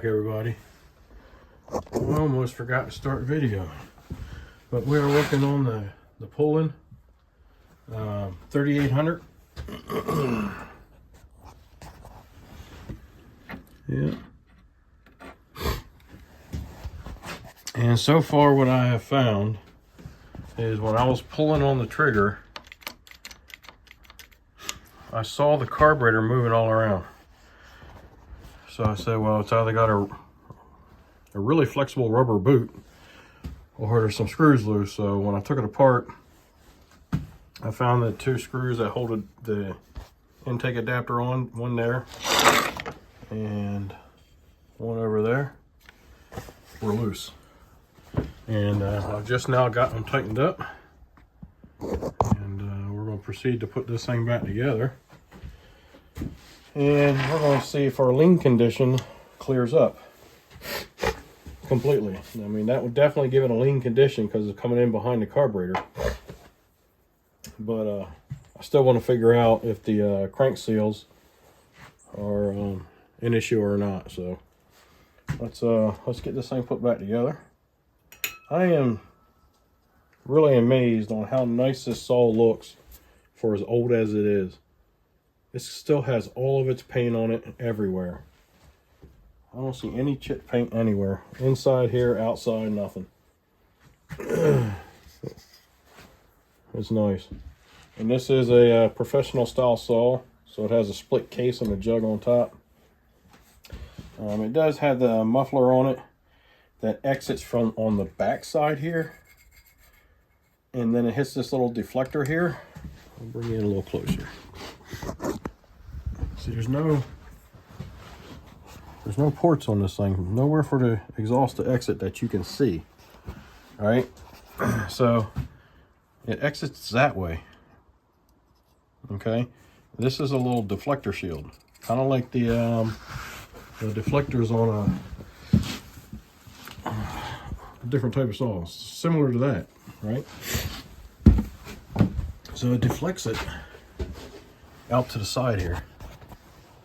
back, everybody. I almost forgot to start video, but we are working on the poulan 3800. Yeah. And so far what I have found is when I was pulling on the trigger, I saw the carburetor moving all around. So I said, well, it's either got a really flexible rubber boot or there's some screws loose. So when I took it apart, I found the two screws that hold the intake adapter on, one there and one over there, were loose. And I've just now got them tightened up, and we're going to proceed to put this thing back together. And we're going to see if our lean condition clears up completely. I mean, that would definitely give it a lean condition because it's coming in behind the carburetor. But I still want to figure out if the crank seals are an issue or not. So let's get this thing put back together. I am really amazed on how nice this saw looks for as old as it is. It still has all of its paint on it everywhere. I don't see any chip paint anywhere. Inside here, outside, nothing. It's nice. And this is a professional style saw, so it has a split case and a jug on top. It does have the muffler on it that exits from on the back side here, and then it hits this little deflector here. I'll bring you in a little closer. See, there's no ports on this thing, nowhere for the exhaust to exit that you can see. All right, so it exits that way. Okay, this is a little deflector shield, kind of like the deflectors on a different type of saw, similar to that, right? So it deflects it out to the side here,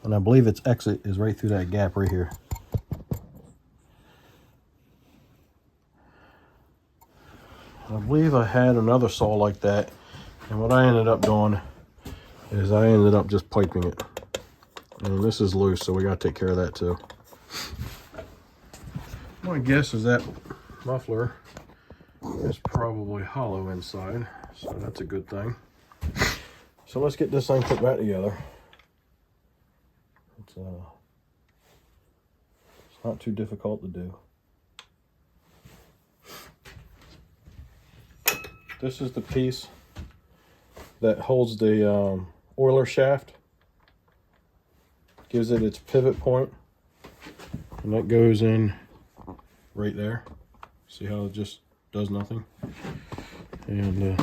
and I believe its exit is right through that gap right here. I believe I had another saw like that, and what I ended up doing is I ended up just piping it. And this is loose, so we got to take care of that too. My guess is that muffler is probably hollow inside, so that's a good thing. So let's get this thing put back together. It's not too difficult to do. This is the piece that holds the oiler shaft, gives it its pivot point, and that goes in right there. See how it just does nothing? And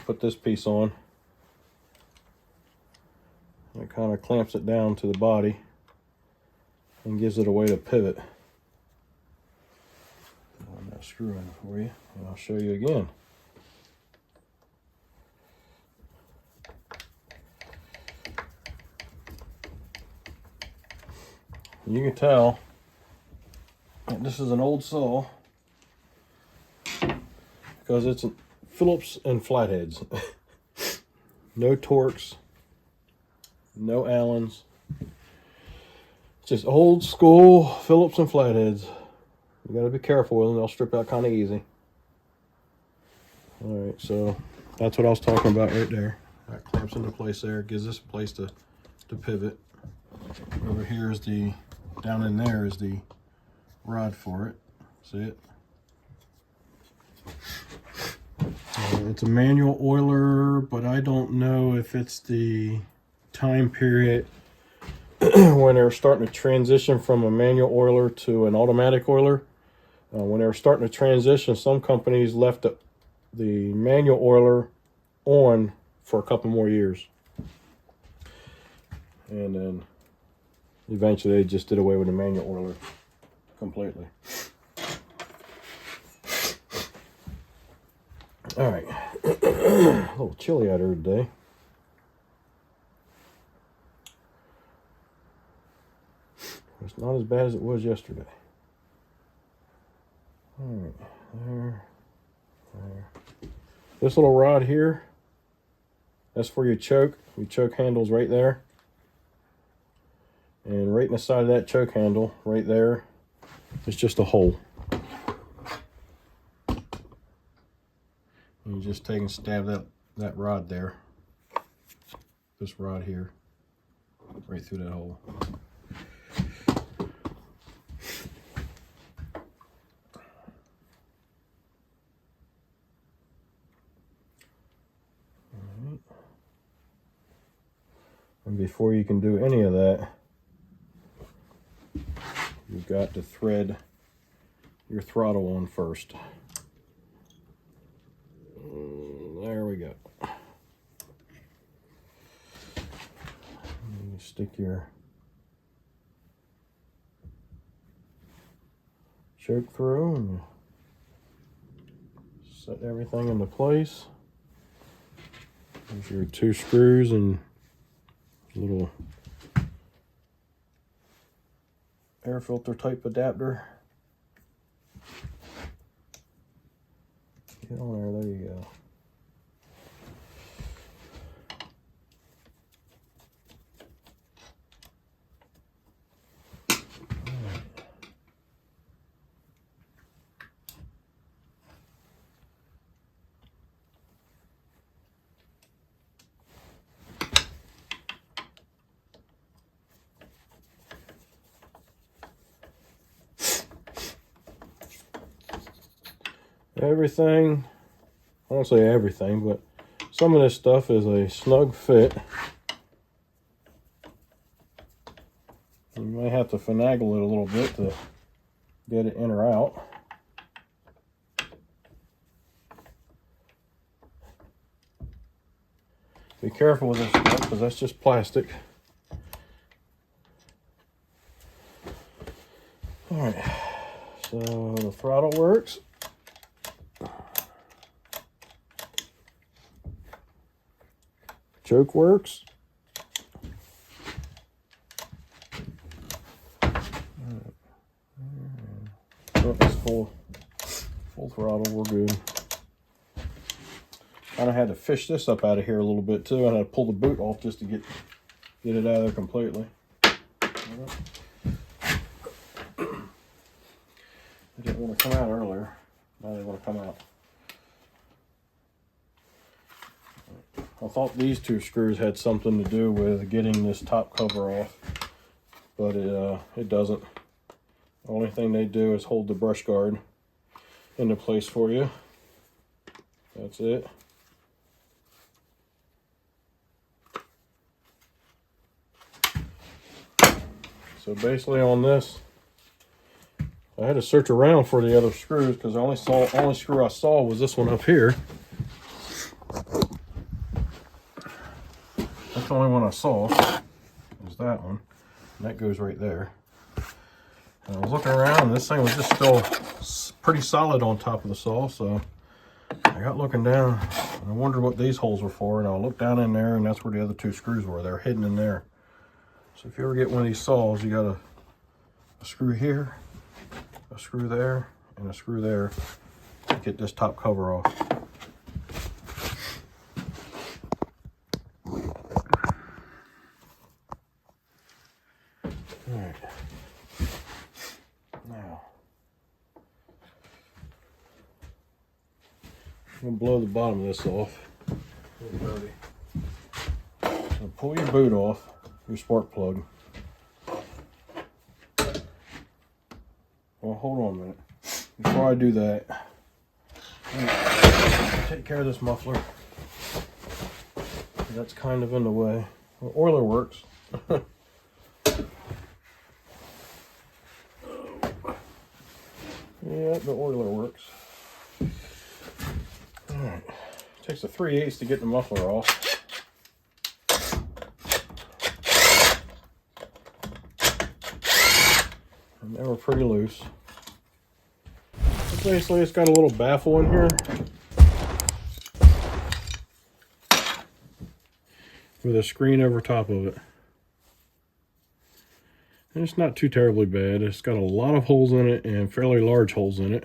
put this piece on. It kind of clamps it down to the body and gives it a way to pivot. I'm not screwing for you, and I'll show you again. You can tell that this is an old saw because it's Phillips and flatheads. No Torx, no Allens. It's just old school Phillips and flatheads. You gotta be careful with them, they'll strip out kind of easy. All right, so that's what I was talking about right there. That clamps into place there, gives us a place to pivot. Over here is down in there is the rod for it. See it? It's a manual oiler, but I don't know if it's the time period when they're starting to transition from a manual oiler to an automatic oiler. When they were starting to transition, some companies left the manual oiler on for a couple more years. And then eventually they just did away with the manual oiler completely. All right, a little chilly out here today. Not as bad as it was yesterday. Alright, there. This little rod here, that's for your choke. Your choke handle's right there. And right in the side of that choke handle, right there, is just a hole. And you just take and stab that rod there. This rod here, right through that hole. And before you can do any of that, you've got to thread your throttle on first. There we go. You stick your choke through and set everything into place. There's your 2 screws and little air filter type adapter. Get on there, there you go. Everything, I won't say everything, but some of this stuff is a snug fit. You may have to finagle it a little bit to get it in or out. Be careful with this stuff because that's just plastic. Alright, so the throttle works. Choke works. Oh, it's full throttle, we're good. Kind of had to fish this up out of here a little bit too. I had to pull the boot off just to get it out of there completely. It didn't want to come out earlier. Now they want to come out. I thought these 2 screws had something to do with getting this top cover off, but it doesn't. The only thing they do is hold the brush guard into place for you. That's it. So basically on this, I had to search around for the other screws because the only screw I saw was this one up here. That's the only one I saw, is that one. And that goes right there. And I was looking around and this thing was just still pretty solid on top of the saw, so I got looking down and I wondered what these holes were for, and I looked down in there and that's where the other 2 screws were. They're hidden in there. So if you ever get one of these saws, you got a screw here, a screw there, and a screw there to get this top cover off. Alright, now I'm going to blow the bottom of this off. So pull your boot off, your spark plug. Well, hold on a minute. Before I do that, take care of this muffler. That's kind of in the way. Well, oiler works. Yeah, the oiler works. Alright. Takes a 3/8 to get the muffler off. And they were pretty loose. But basically, it's got a little baffle in here with a screen over top of it. And it's not too terribly bad. It's got a lot of holes in it and fairly large holes in it.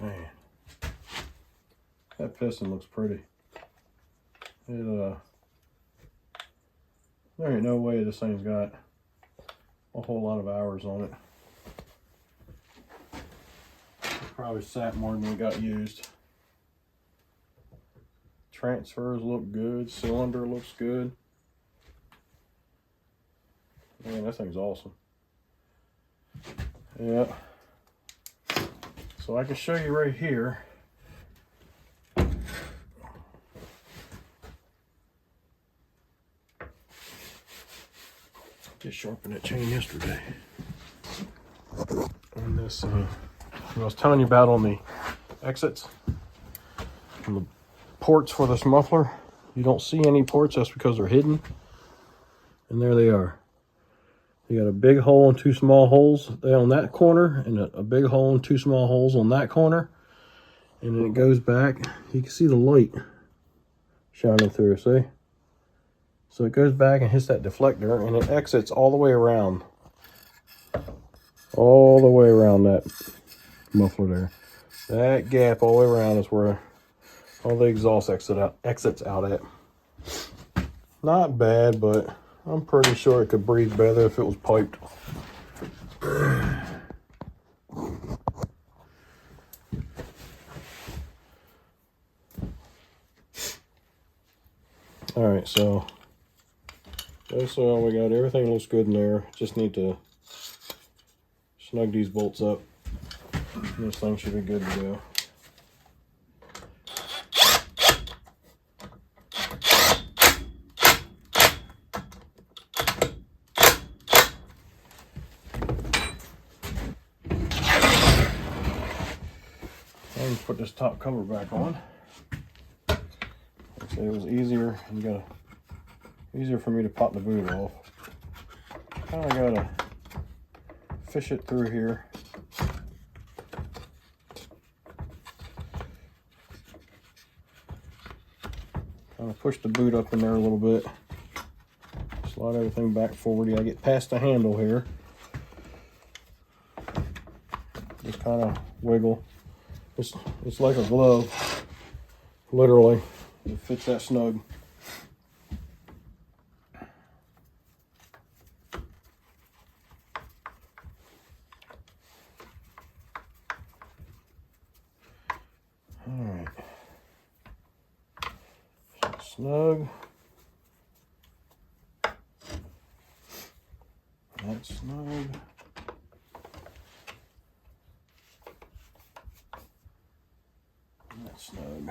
Man, that piston looks pretty. There ain't no way this thing's got a whole lot of hours on it. It probably sat more than it got used. Transfers look good. Cylinder looks good. Man, that thing's awesome. Yeah. So I can show you right here. Just sharpened that chain yesterday. On this, what I was telling you about on the exits, on the ports for this muffler, you don't see any ports. That's because they're hidden. And there they are. You got a big hole and two small holes there on that corner, and a big hole and two small holes on that corner. And then it goes back. You can see the light shining through, see? So it goes back and hits that deflector, and it exits all the way around. All the way around that muffler there. That gap all the way around is where all the exhaust exits out at. Not bad, but I'm pretty sure it could breathe better if it was piped. Alright, so that's all we got. Everything looks good in there. Just need to snug these bolts up. This thing should be good to go. And put this top cover back on. It was easier. Easier for me to pop the boot off. Kind of gotta fish it through here. Kind of push the boot up in there a little bit. Slide everything back forward. I get past the handle here. Just kind of wiggle. It's like a glove, literally. It fits that snug. Alright. Snug. That's snug. That's snug.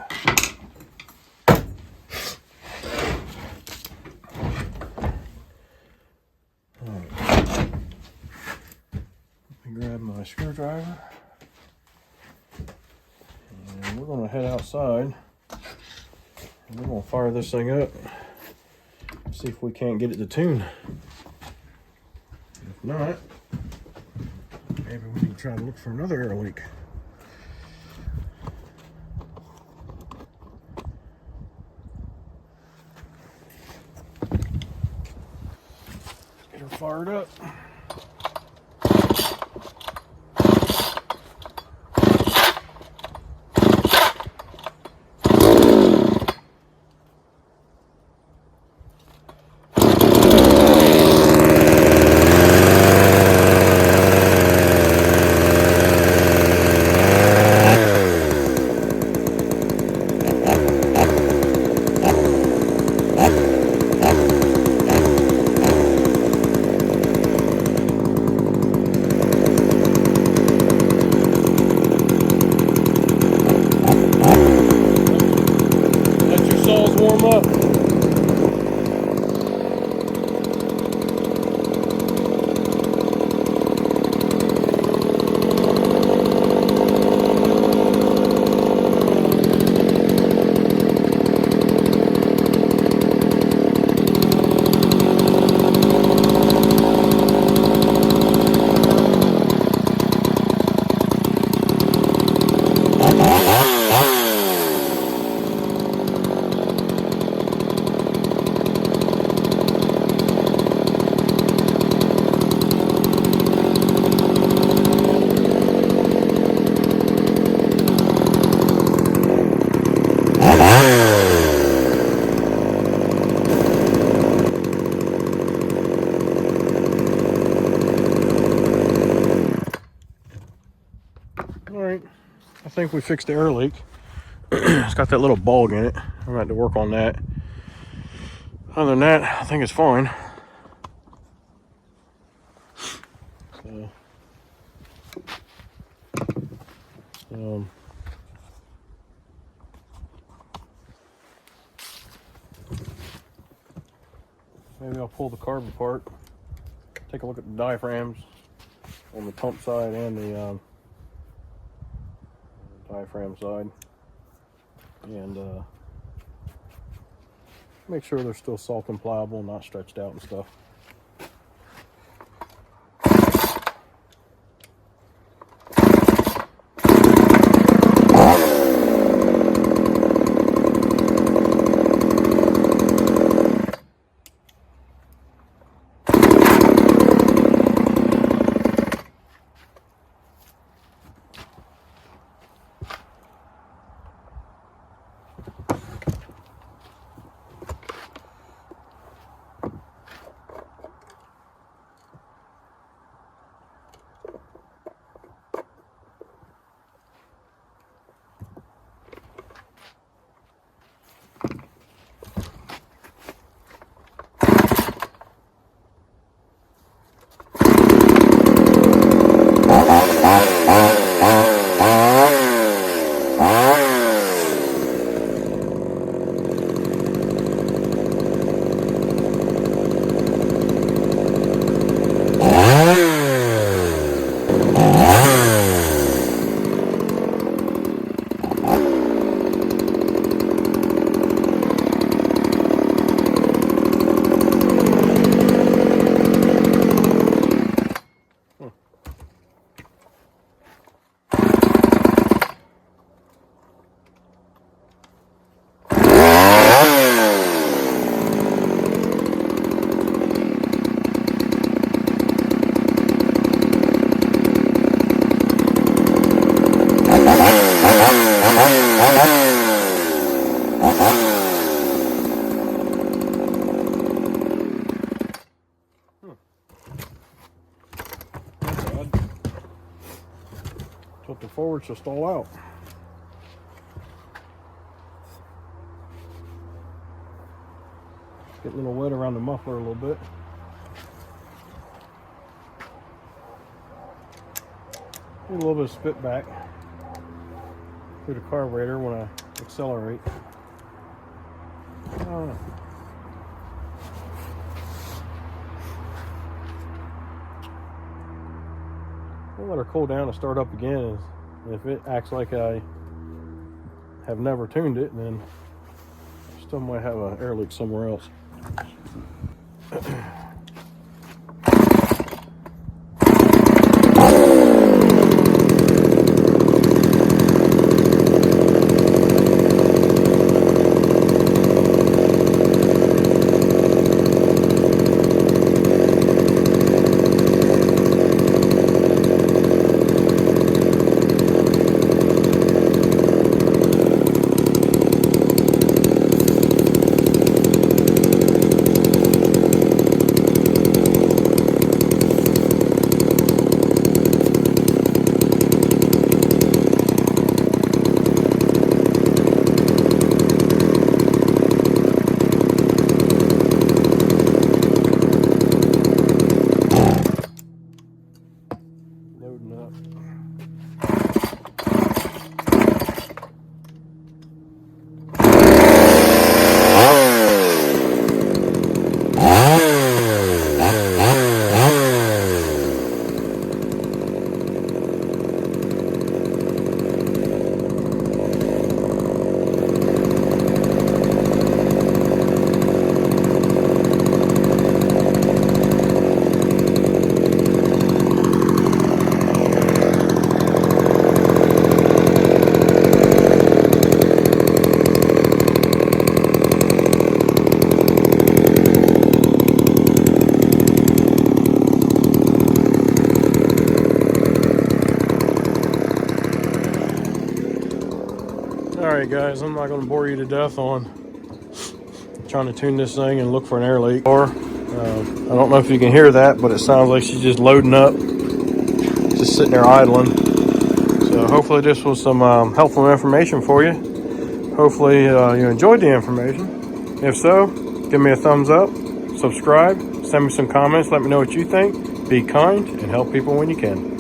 Grab my screwdriver, and we're going to head outside, and we're going to fire this thing up, see if we can't get it to tune. If not, maybe we can try to look for another air leak. Get her fired up. think we fixed the air leak. It's got that little bulge in it. I'm gonna have to work on that. Other than that, I think it's fine. So, maybe I'll pull the carb apart, take a look at the diaphragms on the pump side and the diaphragm side, and make sure they're still soft and pliable, not stretched out and stuff. Tilt it forward so stall out. Get a little wet around the muffler a little bit. Get a little bit of spit back through the carburetor when I accelerate. I'll let her cool down and start up again. If it acts like I have never tuned it, then I still might have an air leak somewhere else. Alright guys, I'm not going to bore you to death on trying to tune this thing and look for an air leak. I don't know if you can hear that, but it sounds like she's just loading up, just sitting there idling. So hopefully this was some helpful information for you. Hopefully you enjoyed the information. If so, give me a thumbs up, subscribe, send me some comments, let me know what you think. Be kind and help people when you can.